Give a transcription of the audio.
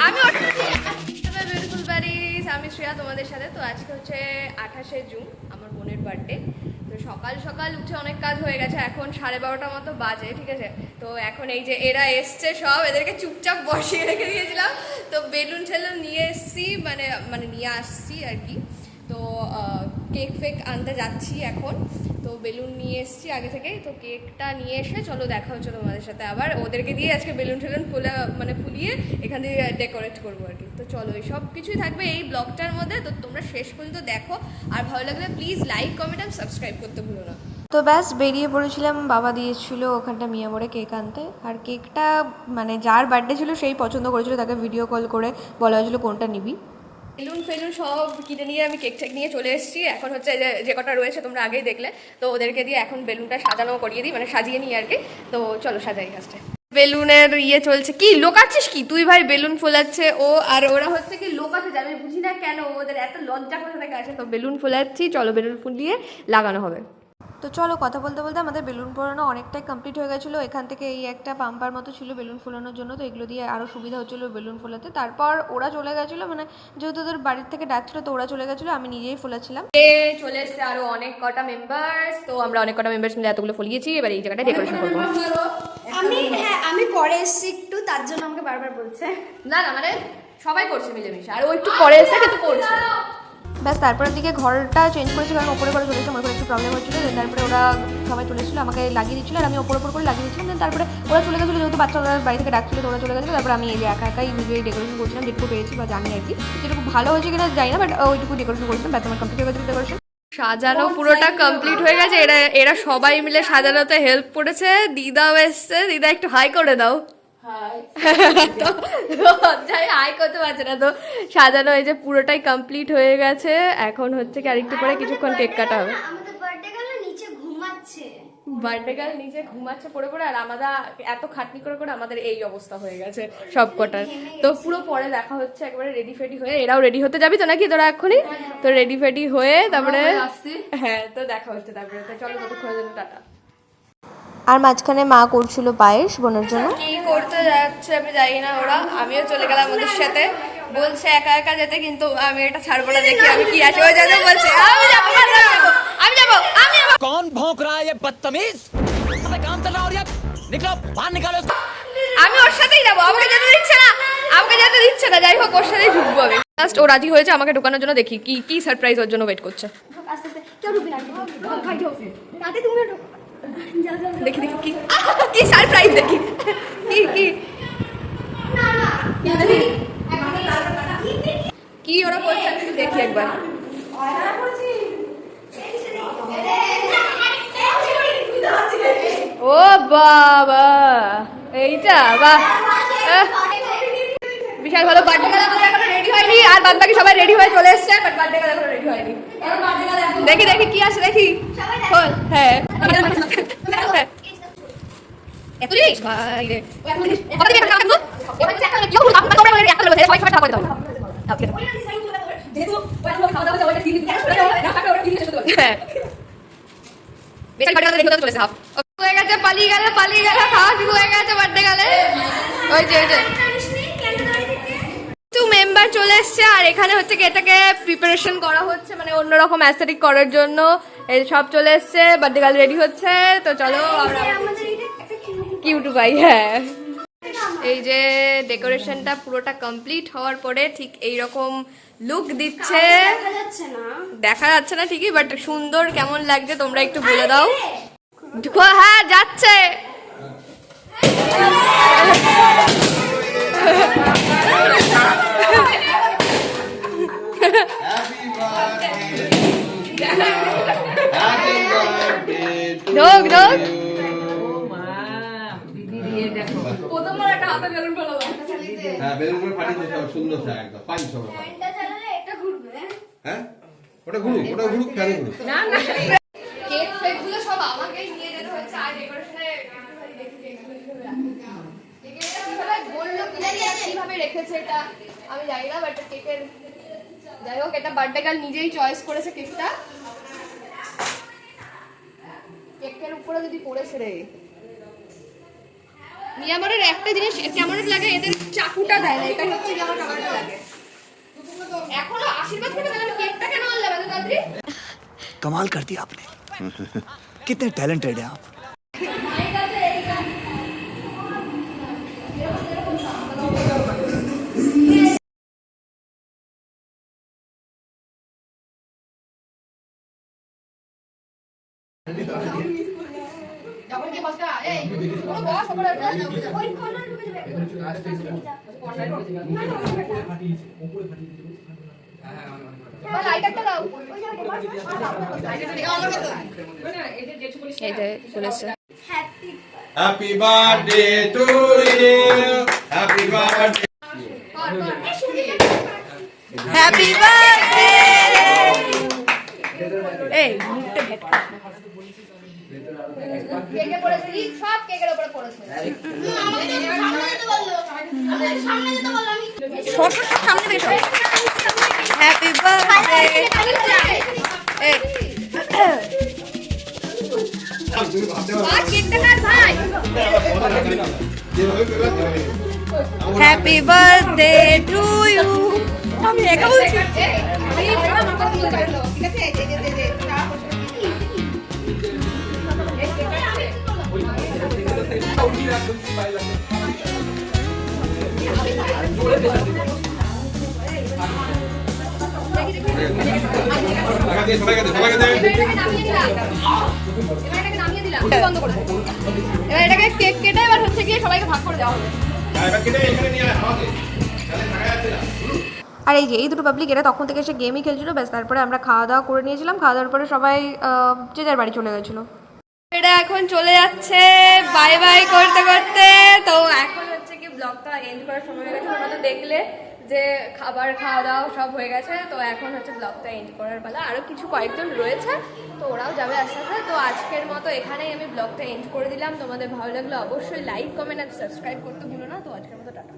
আমি beautiful Paris, আমি শ্রেয়া তোমাদের সাথে। তো আজকে হচ্ছে 28শে জুন, আমার বোনের বার্থডে। তো সকাল সকাল উঠে অনেক কাজ হয়ে গেছে, এখন 12:30 মতো বাজে, ঠিক আছে। তো এখন এই যে এরা এসছে সব, এদেরকে চুপচাপ বসিয়ে রেখে দিয়েছিলাম। তো বেলুন ঠেলুন নিয়ে এসছি, মানে নিয়ে আসছি আর কি। তো কেক ফেক আনতে যাচ্ছি এখন। তো বেলুন নিয়ে এসছি আগে থেকেই, তো কেকটা নিয়ে এসে চলো দেখা হচ্ছে তোমাদের সাথে আবার। ওদেরকে দিয়ে আজকে বেলুন ঠেলুন ফুলিয়ে এখান থেকে ডেকোরেট করবো আর কি। তো চলো, এই সব কিছুই থাকবে এই ব্লগটার মধ্যে। তো তোমরা শেষ পর্যন্ত দেখো, আর ভালো লাগলে প্লিজ লাইক, কমেন্ট আর সাবস্ক্রাইব করতে ভুলো না। তো ব্যাস বেরিয়ে পড়েছিলাম, বাবা দিয়েছিল ওখানটা মিয়ামোড়ে কেক আনতে। আর কেকটা মানে যার বার্থডে ছিল সেই পছন্দ করেছিল, তাকে ভিডিও কল করে বলা হয়েছিল কোনটা নিবি। বেলুন ফেলুন সব কিনে নিয়ে আমি কেক টেক নিয়ে চলে এসেছি। এখন হচ্ছে যে কটা রয়েছে তোমরা আগেই দেখলে, তো ওদেরকে দিয়ে এখন বেলুনটা সাজানো করিয়ে দিই, মানে সাজিয়ে নিই আর কি। তো চলো সাজাই ফার্স্টে। বেলুনের ইয়ে চলছে, কি লোকাচ্ছিস কি তুই ভাই? বেলুন ফোলাচ্ছে ও, আর ওরা হচ্ছে কি লোকাতে যাবে, বুঝি না কেন ওদের এত লজ্জা কোথা থেকে আসে। তো বেলুন ফোলাচ্ছি, চলো বেলুন ফুলিয়ে লাগানো হবে। তো চলো, কথা বলতে বলতে আমাদের বেলুন ফোলানো অনেকটাই কমপ্লিট হয়ে গেছিলো। এখান থেকে এই একটা পাম্পার মতো ছিল বেলুন ফোলানোর জন্য, তো এগুলো দিয়ে আরও সুবিধা হচ্ছিলো বেলুন ফোলাতে। তারপর ওরা চলে গেছিলো, মানে যেহেতু ওদের বাড়ির থেকে ডাকছিলো তো ওরা চলে গেছিলো, আমি নিজেই ফোলাচ্ছিলাম। চলে এসছে আরো অনেক কটা মেম্বার্স, তো আমরা অনেক কটা মেম্বার্স মিলে এতগুলো ফলিয়েছি। এবার এই জায়গাটা ডেকোরেশন করবো। আমি পরে এসছি একটু, তার জন্য আমাকে বারবার বলছে। না মানে সবাই করছে মিলেমিশে, আর ও একটু পরে এসে কিন্তু করছে। ব্যাস তারপরের দিকে ঘরটা চেঞ্জ করেছি, কারণ ওপরে করে চলেছিলাম, ওপরে একটু প্রবলেম হচ্ছিলো। তারপরে ওরা সবাই চলে এসেছিলো, আমাকে লাগিয়ে দিচ্ছিলো, আর আমি ওপর করে লাগিয়ে দিচ্ছিলাম। দেন তারপরে ওরা চলে গেছিলো, যেহেতু বাচ্চারা বাড়ি থেকে ডাকছিলো তো ওরা চলে গেছিলো। তারপরে আমি এই যে একা একাই নিজেই ডেকোরেশন করছিলাম, যেটুকু পেয়েছি বা জানি আর কি। যেটা খুব ভালো হয়েছে কিনা জানি না, বাট ওইটুকু ডেকোরেশন করছিলাম। ব্যাস আমার কমপ্লিট হয়ে গেছে ডেকোরেশন। সাজানো পুরোটা কমপ্লিট হয়ে গেছে। এরা সবাই মিলে সাজানোতে হেল্প করেছে। দিদাও এসছে, দিদা একটু হাই করে দাও। তো লজ্জায় হাই করতে পারছে না। তো সাজানো এই যে পুরোটাই কমপ্লিট হয়ে গেছে। এখন হচ্ছে কি আরেকটু পরে কিছুক্ষণ কেক কাটা হবে। আমাদের বার্থডে গার্ল নিচে ঘুমাচ্ছে। বার্থডে গার্ল নিচে ঘুমাচ্ছে পড়ে পড়ে, আর আমরা এত খাটনি করে করে আমাদের এই অবস্থা হয়ে গেছে সব কটার। তো পুরো পরে দেখা হচ্ছে একবারে রেডি ফেডি হয়ে। এরাও রেডি হতে যাবি তো নাকি তোরা এক্ষুনি? তো রেডি ফেডি হয়ে তারপরে হ্যাঁ, তো দেখা হচ্ছে তারপরে। তো চলো ততক্ষণের জন্য টাটা। আর মাঝখানে মা করছিল পায়েস বোনের জন্য। কি করতে যাচ্ছে আমি জানি না ওরা, আমিও চলে গেলাম ওদের সাথে। বলছে একা একা যেতে, কিন্তু আমি এটা ছাড়বো না, দেখি আমি কি আছে। ওই যাতে বলছে আমি যাবো, আমি যাবো। कौन भौंक रहा है ये बदतमीज? काम चल रहा है और ये निकलो बाहर निकालो। আমি ওর সাথেই যাবো, আমাকে যেতে দিচ্ছে না, যাই হোক ওর সাথেই ঢুকবো আমি। জাস্ট ও রাজি হয়েছে আমাকে ঢোকানোর জন্য, দেখি কি কি সারপ্রাইজ ওর জন্য ওয়েট করছে। আস্তে আস্তে কেউ ঢুকবে না, ভাই ঢোক তাতে তুমি ঢোক। দেখি দেখি কি কি সারপ্রাইজ, দেখি কি কি কি ওরা করছে আমি দেখি একবার। ও বাবা, এইটা বাহ, বিশাল ভালো। বার্থডে গার্ল আমাদের এখনো রেডি হয়নি, আর বাদ বাকি সবাই রেডি হয়ে চলে এসছে, বাট বার্থডে গার্ল এখনো রেডি হয়নি। দেখি দেখি কি আছে দেখি। হ্যাঁ পালিয়ে গেল খাওয়া শুরু হয়ে গেছে বার্থডে গেলে। ওই যে মেম্বার চলে এসছে, আর এখানে হচ্ছে কি এটাকে প্রিপারেশন করা হচ্ছে, মানে অন্যরকম অ্যাস্থেটিক করার জন্য। এই সব চলে এসছে, বার্থডে গার্ল রেডি হচ্ছে। তো চলো আমরা কিউট ভাই। হ্যাঁ, এই যে ডেকোরেশনটা পুরোটা কমপ্লিট হওয়ার পরে ঠিক এইরকম লুক দিচ্ছে। দেখা যাচ্ছে না ঠিকই, বাট সুন্দর কেমন লাগছে তোমরা একটু বলে দাও। হ্যাঁ যাচ্ছে। ঢোক ঢোক। প্রথমবার একটা হাতে বেলুন ফেলাবো। হ্যাঁ বেলুন ফাটিয়ে দিতে হবে সুন্দর সে একদম পাই সব। এটা ঘুরবে। হ্যাঁ ওটা ঘুরুক ফেলে ঘুরুক। না না, কেক ফেক গুলো সব আমাকেই নিয়ে যেতে হচ্ছে, আর ডেকোরেশনে কিভাবে রেখেছে এটা আমি জানি না, বাট কেকের যাই হোক এটা বার্থডে গার্ল নিজেই চয়েস করেছে কেকটা। কেকের উপরে যদি পড়েছে রে মিয়ামরের একটা জিনিস কেমন লাগে, এদের চাকুটা দেয় না, এটা হচ্ছে কি আমার কেমন লাগে। এখনো আশীর্বাদ করে গেলাম, কেকটা কেন আনলে এত তাড়াতাড়ি? कमाल कर दिया आपने कितने टैलेंटेड हैं आप যখন কি বসটা এই কোনো বস ওপরে ওই কর্নার ঢুকে যাবে। লাইটারটা দাও, ওই জায়গায় লাইটারটা দিও আমাকে তো। এই যে চলেছে। Happy birthday to you, happy birthday. Happy birthday. এই মুখটা ভেট কেকে পড়েছে, এই সব কেকের উপরে পড়েছে। আমাকে তো সামনে যেতে বললো, আমাকে সামনে যেতে বললো, আমি ছোট ছোট সামনে বেশো। Happy birthday. এই আর কেকটা কাট ভাই। Happy birthday to you. আমি একা বলছি, এই আমার কথা বলতে পারলো, ঠিক আছে? দে চা বসে। সবাইকে দে। বন্ধ করে দে। এবার এটাকে কেক কেটে এবার হচ্ছে গিয়ে সবাইকে ভাগ করে দেওয়া হবে। আর এই যে এই দুটো পাবলিক এরা তখন থেকে এসে গেমই খেলছিল, ব্যাস তারপরে আমরা খাওয়া দাওয়া করে নিয়েছিলাম। খাওয়া দাওয়ার পরে সবাই যে যার বাড়ি চলে গেছিলো। এটা এখন চলে যাচ্ছে বাই বাই করতে করতে। তো এখন হচ্ছে কি ব্লগটা এন্ড করার সময় হয়ে গেছে। তোমরা তো দেখলে যে খাবার খাওয়া দাওয়া সব হয়ে গেছে, তো এখন হচ্ছে ব্লগটা এন্ড করার পালা। আরও কিছু কয়েকজন রয়েছে, তো ওরাও যাবে আস্তে আস্তে। তো আজকের মতো এখানেই আমি ব্লগটা এন্ড করে দিলাম। তোমাদের ভালো লাগলে অবশ্যই লাইক কমেন্ট আর সাবস্ক্রাইব করতে ভুলো না। তো আজকের মতো টাটা।